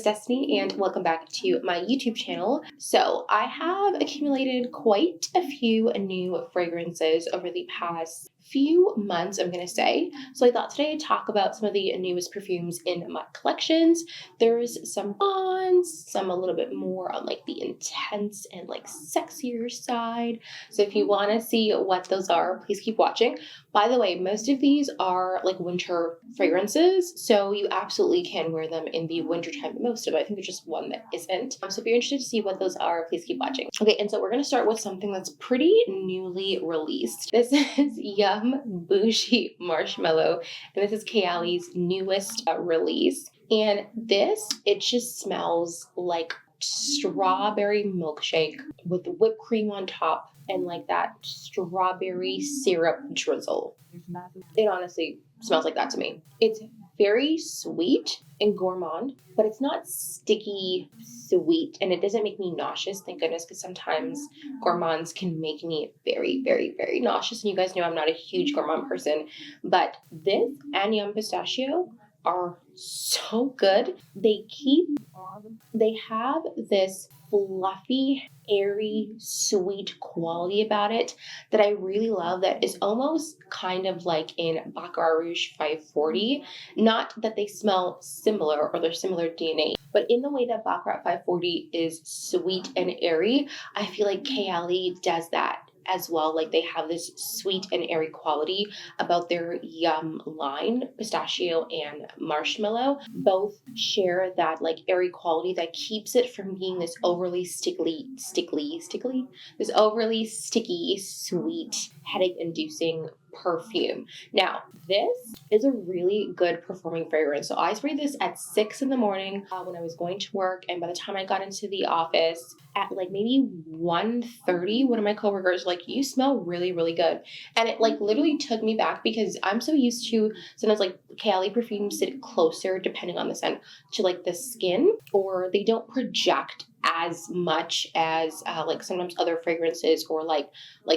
Destiny and welcome back to my YouTube channel. So I have accumulated quite a few new fragrances over the past few months, I'm going to say. So I thought today I'd talk about some of the newest perfumes in my collections. There's some bonds, some a little bit more on like the intense and like sexier side. So if you want to see what those are, please keep watching. By the way, most of these are like winter fragrances, so you absolutely can wear them in the winter time. Most of it, I think there's just one that isn't. So if you're interested to see what those are, please keep watching. Okay, and so we're going to start with something that's pretty newly released. This is Yum Bougie Marshmallow, and this is Kayali's newest release. And this, it just smells like strawberry milkshake with whipped cream on top and like that strawberry syrup drizzle. It honestly smells like that to me. It's very sweet and gourmand, but it's not sticky sweet, and it doesn't make me nauseous, thank goodness, because sometimes gourmands can make me very, very, very nauseous, and you guys know I'm not a huge gourmand person, but this and Yum Pistachio are so good. They have this fluffy, airy, sweet quality about it that I really love, that is almost kind of like in Baccarat Rouge 540. Not that they smell similar or they're similar DNA, but in the way that Baccarat 540 is sweet and airy, I feel like Kayali does that as well. Like they have this sweet and airy quality about their Yum line. Pistachio and marshmallow both share that like airy quality that keeps it from being this overly this overly sticky, sweet, headache inducing perfume. Now, this is a really good performing fragrance. So I sprayed this at 6 in the morning when I was going to work, and by the time I got into the office at like maybe 1:30, one of my coworkers like, "You smell really, really good." And it like literally took me back, because I'm so used to sometimes like Kayali perfumes sit closer, depending on the scent, to like the skin, or they don't project as much as like sometimes other fragrances, or like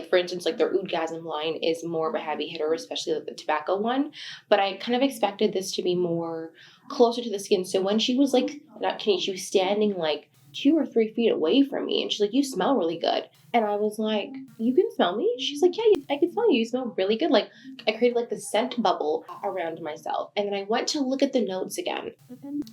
for instance, like their Oudgasm line is more of a heavy hitter, especially like the tobacco one. But I kind of expected this to be more closer to the skin. So when she was like, not kidding, she was standing like 2 or 3 feet away from me, and she's like, "You smell really good." And I was like, "You can smell me?" She's like, "Yeah, I can smell you. You smell really good." Like I created like the scent bubble around myself. And then I went to look at the notes again.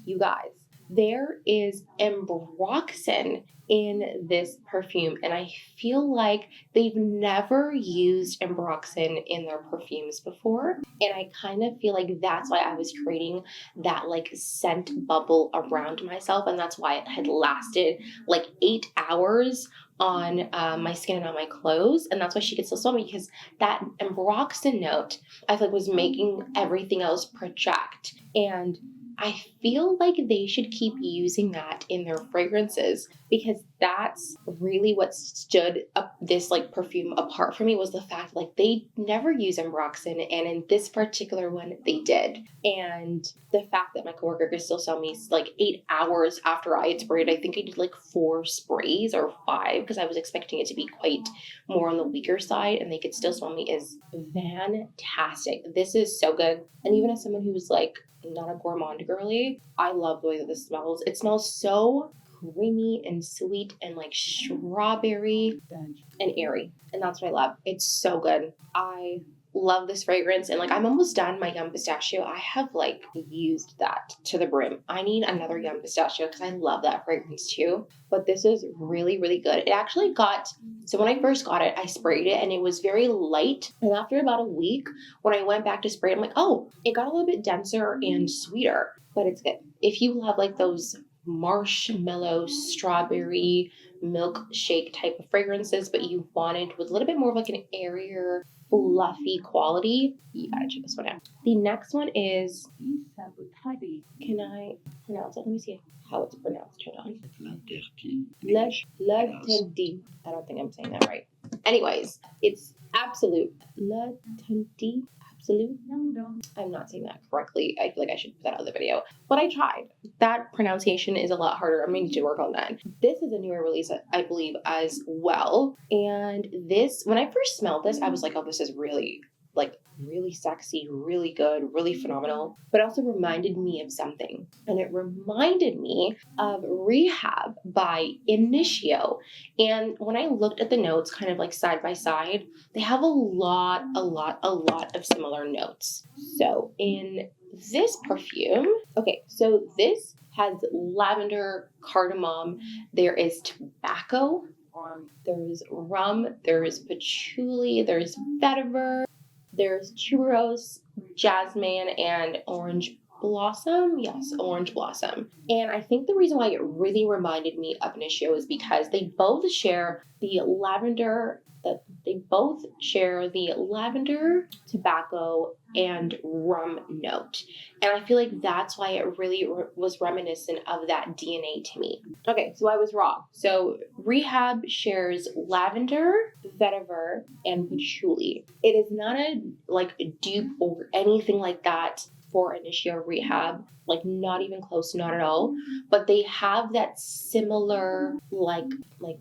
You guys, there is ambroxan in this perfume, and I feel like they've never used ambroxan in their perfumes before, and I kind of feel like that's why I was creating that like scent bubble around myself, and that's why it had lasted like 8 hours on my skin and on my clothes, and that's why she could still smell me, because that ambroxan note I feel like was making everything else project. And I feel like they should keep using that in their fragrances, because that's really what stood up this like perfume apart for me, was the fact like they never use ambroxan, and in this particular one they did. And the fact that my coworker could still smell me like 8 hours after I had sprayed, I think I did like 4 sprays or 5, because I was expecting it to be quite more on the weaker side, and they could still smell me, is fantastic. This is so good. And even as someone who's like not a gourmand girly, I love the way that this smells. It smells so creamy and sweet and like strawberry and airy, and that's what I love. It's so good. I love this fragrance, and like I'm almost done my Yum Pistachio. I have like used that to the brim. I need another Yum Pistachio because I love that fragrance too, but this is really, really good. It actually got, so when I first got it, I sprayed it and it was very light, and after about a week when I went back to spray it, I'm like, oh, it got a little bit denser and sweeter, but it's good. If you love like those marshmallow strawberry milkshake type of fragrances, but you wanted with a little bit more of like an airier, fluffy quality, you gotta check this one out. The next one is, can I pronounce it? Let me see how it's pronounced. Hold on. Lattafa. I don't think I'm saying that right. Anyways, it's Absolute. Lattafa. Absolute. I'm not saying that correctly. I feel like I should put that out of the video, but I tried. That pronunciation is a lot harder. I'm going to need to work on that. This is a newer release, I believe, as well. And this, when I first smelled this, I was like, oh, this is really like really sexy, really good, really phenomenal, but also reminded me of something. And it reminded me of Rehab by Initio. And when I looked at the notes kind of like side by side, they have a lot of similar notes. So in this perfume, okay, so this has lavender, cardamom, there is tobacco, there's rum, there's patchouli, there's vetiver, there's tuberose, jasmine, and orange blossom. Yes, orange blossom. And I think the reason why it really reminded me of Initio is because they both share the lavender, tobacco, and rum note. And I feel like that's why it really was reminiscent of that DNA to me. Okay, so I was wrong. So Rehab shares lavender, vetiver, and patchouli. It is not a dupe or anything like that for Initio Rehab, like not even close, not at all. But they have that similar like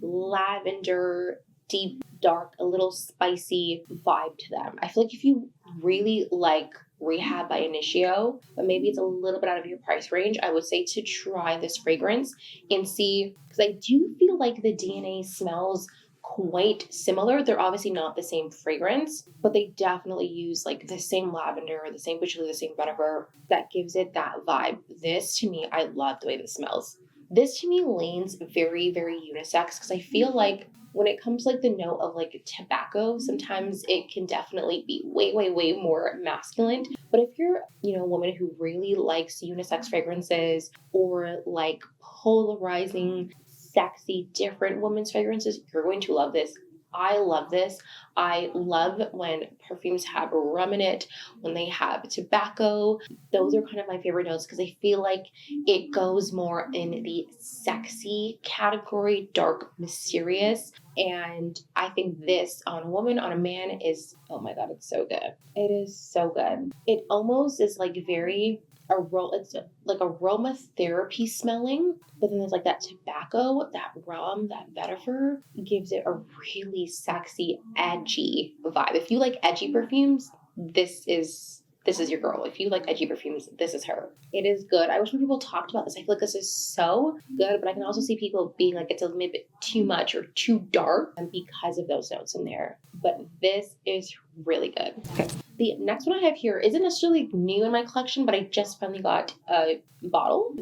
lavender, deep, dark, a little spicy vibe to them. I feel like if you really like Rehab by Initio, but maybe it's a little bit out of your price range, I would say to try this fragrance and see, because I do feel like the DNA smells quite similar. They're obviously not the same fragrance, but they definitely use like the same lavender, the same patchouli, the same vetiver that gives it that vibe. This to me, I love the way this smells. This to me leans very, very unisex because I feel like when it comes to like the note of like tobacco, sometimes it can definitely be way more masculine. But if you're, a woman who really likes unisex fragrances or like polarizing, sexy, different women's fragrances, you're going to love this. I love this. I love when perfumes have rum in it, when they have tobacco. Those are kind of my favorite notes because I feel like it goes more in the sexy category, dark, mysterious. And I think this on a woman, on a man is, oh my God, it's so good. It is so good. It almost is like it's like aromatherapy smelling, but then there's like that tobacco, that rum, that vetiver gives it a really sexy, edgy vibe. If you like edgy perfumes, this is your girl. If you like edgy perfumes, this is her. It is good. I wish more people talked about this. I feel like this is so good, but I can also see people being like, it's a little bit too much or too dark because of those notes in there. But this is really good. Okay. The next one I have here isn't necessarily new in my collection, but I just finally got a bottle.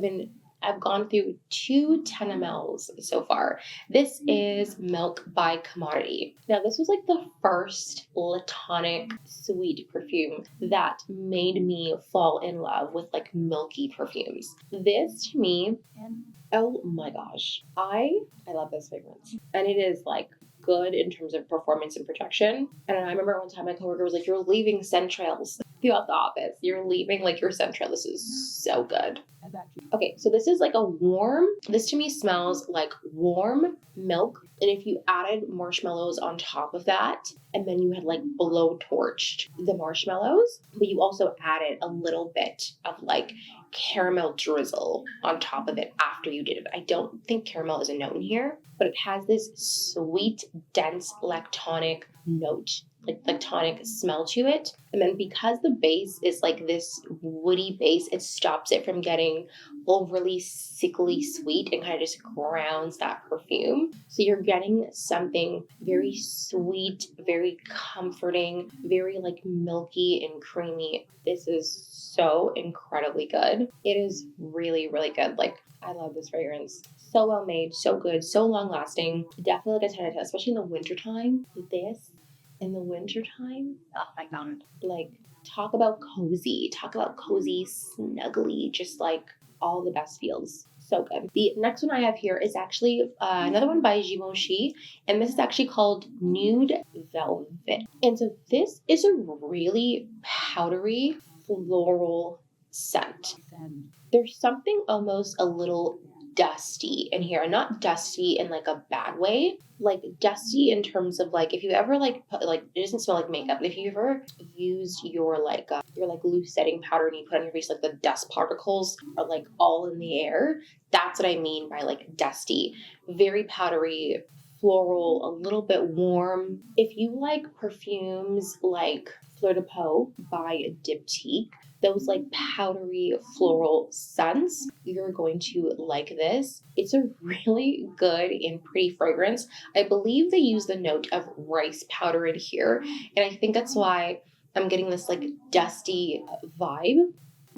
I've gone through 2 10 mls so far. This is Milk by Commodity. Now, this was like the first Latonic sweet perfume that made me fall in love with like milky perfumes. This to me, oh my gosh, I love this fragrance. And it is like good in terms of performance and protection. And I remember one time my coworker was like, you're leaving scent trails throughout the office. You're leaving like your scent trail. This is so good. Okay, so this is like this to me smells like warm milk. And if you added marshmallows on top of that, and then you had like blow-torched the marshmallows, but you also added a little bit of like caramel drizzle on top of it after you did it. I don't think caramel is a note in here, but it has this sweet, dense lactonic note, like lactonic smell to it. And then because the base is like this woody base, it stops it from getting overly sickly sweet and kind of just grounds that perfume. So you're getting something very sweet, very comforting, very like milky and creamy. This is so incredibly good. It is really, really good. Like, I love this fragrance. So well made, so good, so long lasting. Definitely like a 10 out of 10, especially in the wintertime. This in the wintertime, oh my God. Like, talk about cozy, snuggly, just like all the best feels. So good. The next one I have here is actually another one by Givenchy, and this is actually called Nude Velvet. And so this is a really powdery floral scent. There's something almost a little dusty in here. Not dusty in like a bad way, like dusty in terms of like if you ever like put, like it doesn't smell like makeup, but if you ever used your loose setting powder and you put on your face, like the dust particles are like all in the air. That's what I mean by like dusty. Very powdery, floral, a little bit warm. If you like perfumes like Fleur de Peau by Diptyque. Those like powdery floral scents. You're going to like this. It's a really good and pretty fragrance. I believe they use the note of rice powder in here. And I think that's why I'm getting this like dusty vibe.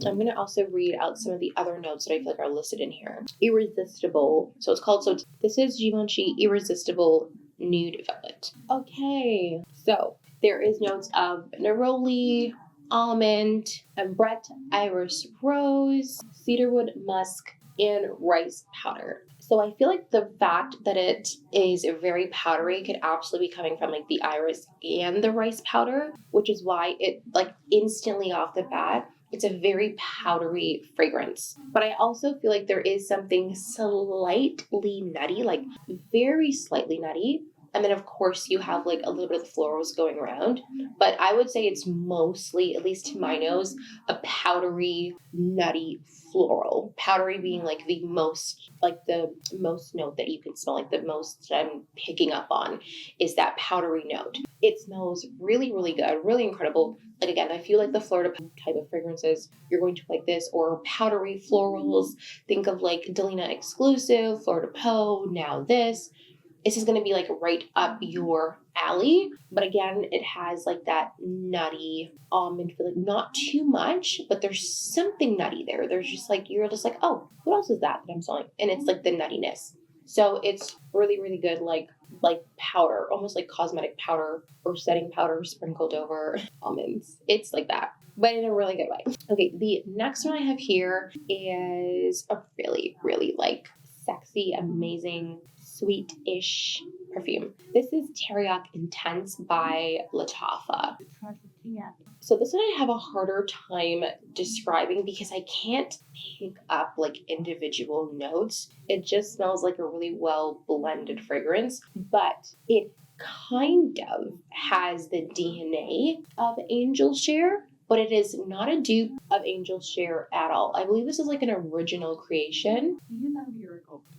I'm going to also read out some of the other notes that I feel like are listed in here. Irresistible. So this is Givenchy Irresistible Nude Velvet. Okay. So there is notes of neroli, almond, ambrette, iris rose, cedarwood musk, and rice powder. So I feel like the fact that it is very powdery could absolutely be coming from like the iris and the rice powder, which is why it like instantly off the bat, it's a very powdery fragrance. But I also feel like there is something slightly nutty, like very slightly nutty. And then, of course, you have like a little bit of the florals going around. But I would say it's mostly, at least to my nose, a powdery, nutty floral. Powdery being like the most note that you can smell, like the most I'm picking up on is that powdery note. It smells really, really good, really incredible. Like again, I feel like the Fleur de Peau type of fragrances, you're going to like this, or powdery florals. Think of like Delina Exclusive, Fleur de Peau, now this. This is going to be like right up your alley. But again, it has like that nutty almond feeling. Not too much, but there's something nutty there. There's just like, you're just like, oh, what else is that I'm smelling? And it's like the nuttiness. So it's really, really good, like powder, almost like cosmetic powder or setting powder sprinkled over almonds. It's like that, but in a really good way. Okay, the next one I have here is a really, really like sexy, amazing, sweet-ish perfume. This is Teriyaki Intense by Lattafa. So this one I have a harder time describing because I can't pick up like individual notes. It just smells like a really well blended fragrance, but it kind of has the DNA of Angel Share, but it is not a dupe of Angel Share at all. I believe this is like an original creation.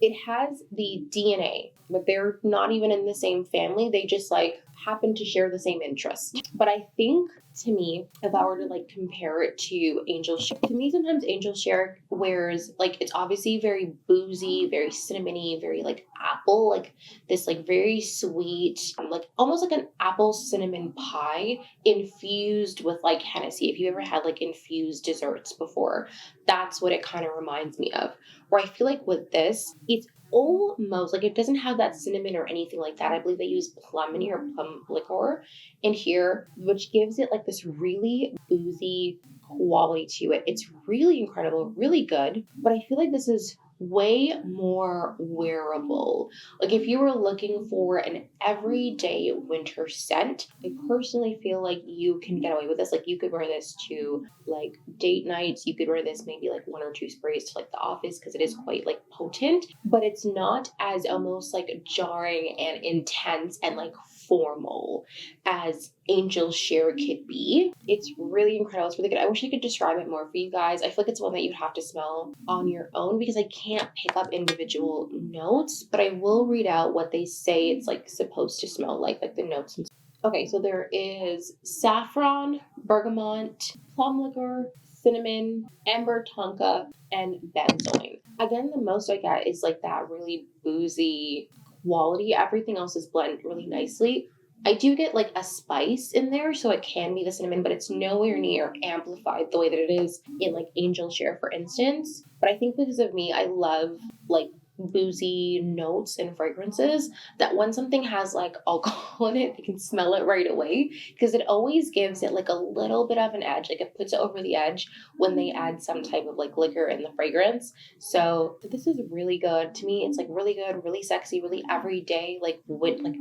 It has the DNA, but they're not even in the same family. They just like happen to share the same interest. But I think to me, if I were to like compare it to Angel Share, to me sometimes Angel Share wears like, it's obviously very boozy, very cinnamony, very like apple, like this like very sweet, like almost like an apple cinnamon pie infused with like Hennessy. If you ever had like infused desserts before, that's what it kind of reminds me of. Where I feel like with this, it's almost like it doesn't have that cinnamon or anything like that. I believe they use plumony or plum liqueur in here, which gives it like this really boozy quality to it. It's really incredible, really good, but I feel like this is way more wearable. Like if you were looking for an everyday winter scent, I personally feel like you can get away with this. Like you could wear this to like date nights. You could wear this maybe like 1 or 2 sprays to like the office because it is quite like potent, but it's not as almost like jarring and intense and like formal as Angel Share could be. It's really incredible. It's really good. I wish I could describe it more for you guys. I feel like it's one that you'd have to smell on your own because I can't pick up individual notes, but I will read out what they say it's like supposed to smell like the notes. Okay, so there is saffron, bergamot, plum liquor, cinnamon, amber tonka, and benzoin. Again, the most I get is like that really boozy quality. Everything else is blended really nicely. I do get like a spice in there, so it can be the cinnamon, but it's nowhere near amplified the way that it is in like Angel Share, for instance. But I think because of me, I love like boozy notes and fragrances that when something has like alcohol in it, you can smell it right away because it always gives it like a little bit of an edge. Like it puts it over the edge when they add some type of like liquor in the fragrance. So this is really good to me. It's like really good, really sexy, really everyday, like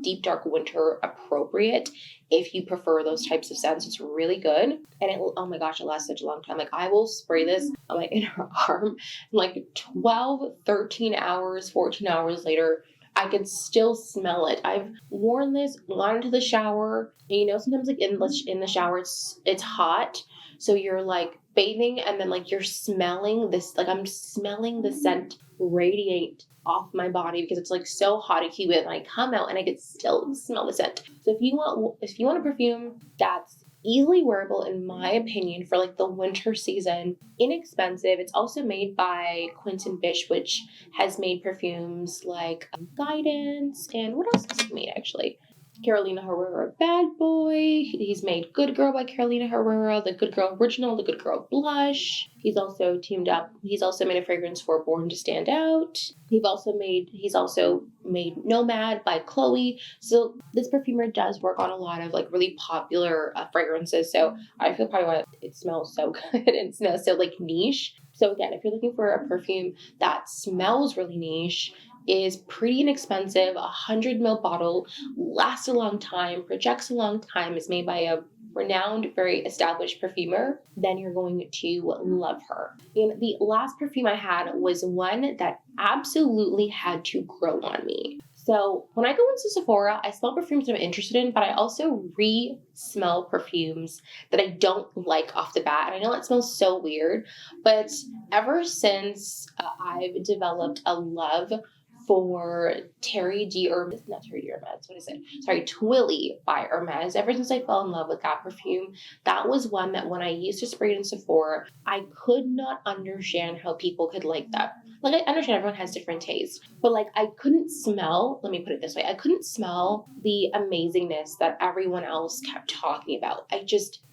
deep dark winter appropriate. If you prefer those types of scents, it's really good. And it will, oh my gosh, it lasts such a long time. Like I will spray this on my inner arm and like 12, 13 hours, 14 hours later, I can still smell it. I've worn this, gone into the shower, and you know, sometimes like in the shower, it's hot. So you're like bathing and then like you're smelling this, like I'm smelling the scent radiate off my body because it's like so hot and humid, and I come out and I can still smell the scent. So if you want a perfume that's easily wearable in my opinion for like the winter season. Inexpensive. It's also made by Quentin Bish, which has made perfumes like Guidance, and what else has he made actually? Carolina Herrera Bad Boy. He's made Good Girl by Carolina Herrera, the Good Girl Original, the Good Girl Blush. He's also made a fragrance for Born to Stand Out. He's also made Nomad by Chloe. So this perfumer does work on a lot of like really popular fragrances. So I feel probably why it smells so good and smells so like niche. So again, if you're looking for a perfume that smells really niche, is pretty inexpensive, 100 ml bottle, lasts a long time, projects a long time, is made by a renowned, very established perfumer, then you're going to love her. And the last perfume I had was one that absolutely had to grow on me. So when I go into Sephora, I smell perfumes that I'm interested in, but I also re-smell perfumes that I don't like off the bat. And I know that smells so weird, but ever since I've developed a love for Twilly by Hermes. Ever since I fell in love with that perfume, that was one that when I used to spray it in Sephora, I could not understand how people could like that. Like, I understand everyone has different tastes, but like, I couldn't smell, let me put it this way, I couldn't smell the amazingness that everyone else kept talking about.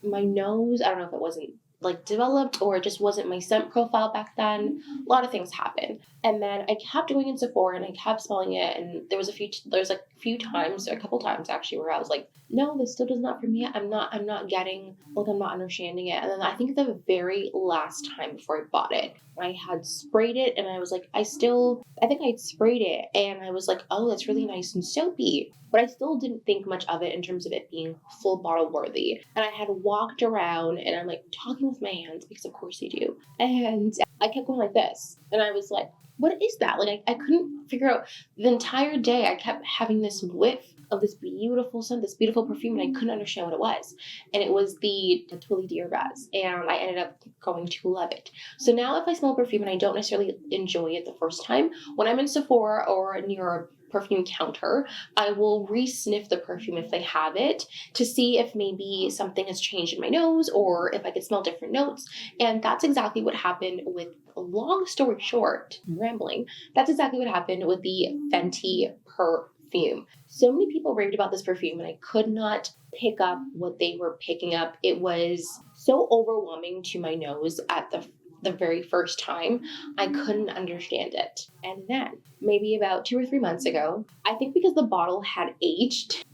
My nose, I don't know if it wasn't like developed or it just wasn't my scent profile back then. A lot of things happened. And then I kept going in Sephora and I kept smelling it. And there was a couple times actually where I was like, no, this still does not for me. I'm not understanding it. And then I think the very last time before I bought it, I had sprayed it and I was like, I think I'd sprayed it and I was like, oh, that's really nice and soapy. But I still didn't think much of it in terms of it being full bottle worthy. And I had walked around and I'm like talking with my hands because of course you do. And I kept going like this. And I was like, what is that? Like I couldn't figure out the entire day. I kept having this whiff of this beautiful scent, this beautiful perfume, and I couldn't understand what it was. And it was the Twilly Dearbaz. And I ended up going to love it. So now if I smell perfume and I don't necessarily enjoy it the first time, when I'm in Sephora or near a perfume counter, I will re-sniff the perfume if they have it to see if maybe something has changed in my nose or if I could smell different notes. And that's exactly what happened with, long story short, I'm rambling, that's exactly what happened with the Fenty Perfume. So many people raved about this perfume and I could not pick up what they were picking up. It was so overwhelming to my nose at the very first time, I couldn't understand it. And then, maybe about 2 or 3 months ago, I think because the bottle had aged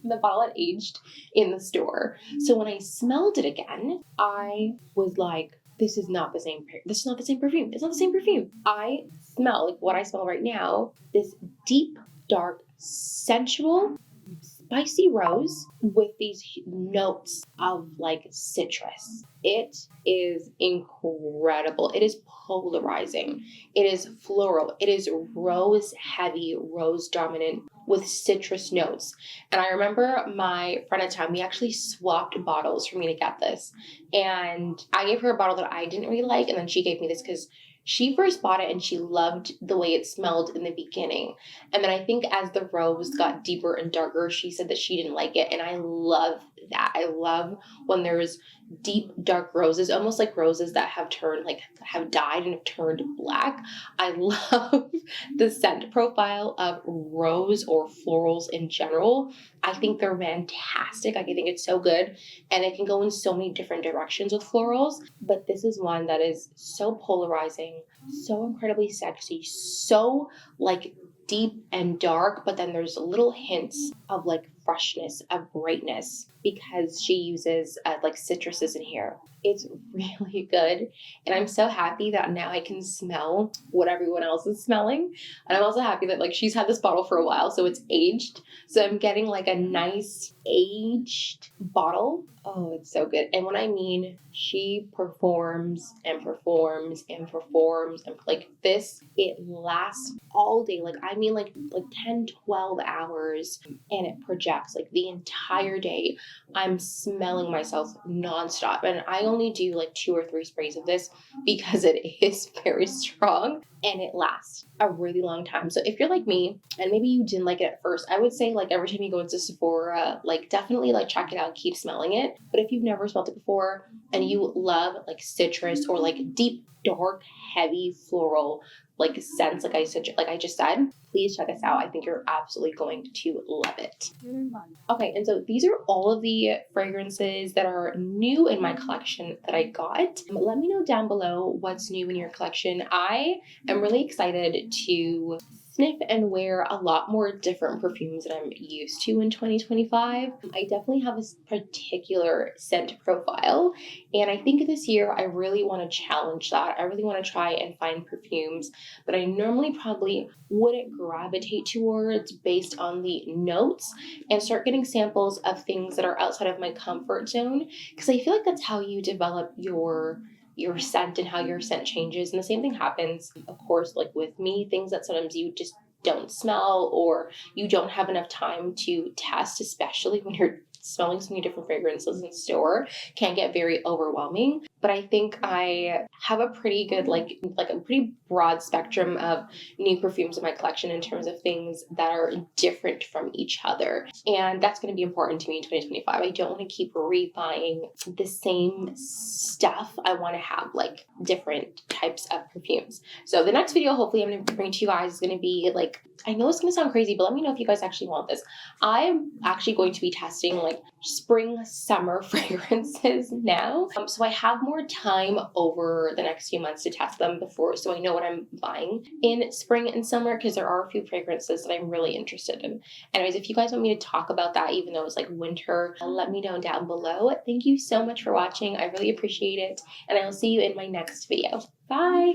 in the store. So when I smelled it again, I was like, this is not the same perfume. It's not the same perfume. I smell like what I smell right now, this deep, dark, sensual, spicy rose with these notes of like citrus. It is incredible. It is polarizing. It is floral. It is rose heavy, rose dominant with citrus notes. And I remember my friend at the time, we actually swapped bottles for me to get this. And I gave her a bottle that I didn't really like. And then she gave me this because she first bought it and she loved the way it smelled in the beginning. And then I think as the rose got deeper and darker, she said that she didn't like it. And I love that. I love when there's deep, dark roses, almost like roses that have died and have turned black. I love the scent profile of rose or florals in general. I think they're fantastic. I think it's so good. And it can go in so many different directions with florals. But this is one that is so polarizing, so incredibly sexy, so like deep and dark, but then there's little hints of like freshness, of brightness, because she uses like citruses in here. It's really good. And I'm so happy that now I can smell what everyone else is smelling. And I'm also happy that like she's had this bottle for a while, so it's aged. So I'm getting like a nice aged bottle. Oh, it's so good. And when I mean she performs and performs and performs and like this, it lasts all day. Like I mean like 10, 12 hours and it projects Cause like the entire day I'm smelling myself nonstop. And I only do like 2 or 3 sprays of this because it is very strong and it lasts a really long time. So if you're like me and maybe you didn't like it at first, I would say like every time you go into Sephora, like definitely like check it out, keep smelling it. But if you've never smelled it before and you love like citrus or like deep, dark, heavy floral like scents, like I just said, please check us out. I think you're absolutely going to love it. Okay, and so these are all of the fragrances that are new in my collection that I got. Let me know down below what's new in your collection. I am really excited to sniff and wear a lot more different perfumes than I'm used to in 2025. I definitely have a particular scent profile, and I think this year I really want to challenge that. I really want to try and find perfumes that I normally probably wouldn't gravitate towards based on the notes, and start getting samples of things that are outside of my comfort zone, because I feel like that's how you develop your scent and how your scent changes. And the same thing happens, of course, like with me, things that sometimes you just don't smell or you don't have enough time to test, especially when you're smelling so many different fragrances in store, can get very overwhelming. But I think I have a pretty good, like a pretty broad spectrum of new perfumes in my collection in terms of things that are different from each other. And that's going to be important to me in 2025. I don't want to keep rebuying the same stuff. I want to have like different types of perfumes. So the next video, hopefully I'm going to bring to you guys, is going to be like, I know it's going to sound crazy, but let me know if you guys actually want this. I'm actually going to be testing like spring, summer fragrances now. So I have more time over the next few months to test them before, so I know what I'm buying in spring and summer, because there are a few fragrances that I'm really interested in. Anyways, if you guys want me to talk about that, even though it's like winter, let me know down below. Thank you so much for watching. I really appreciate it. And I will see you in my next video. Bye.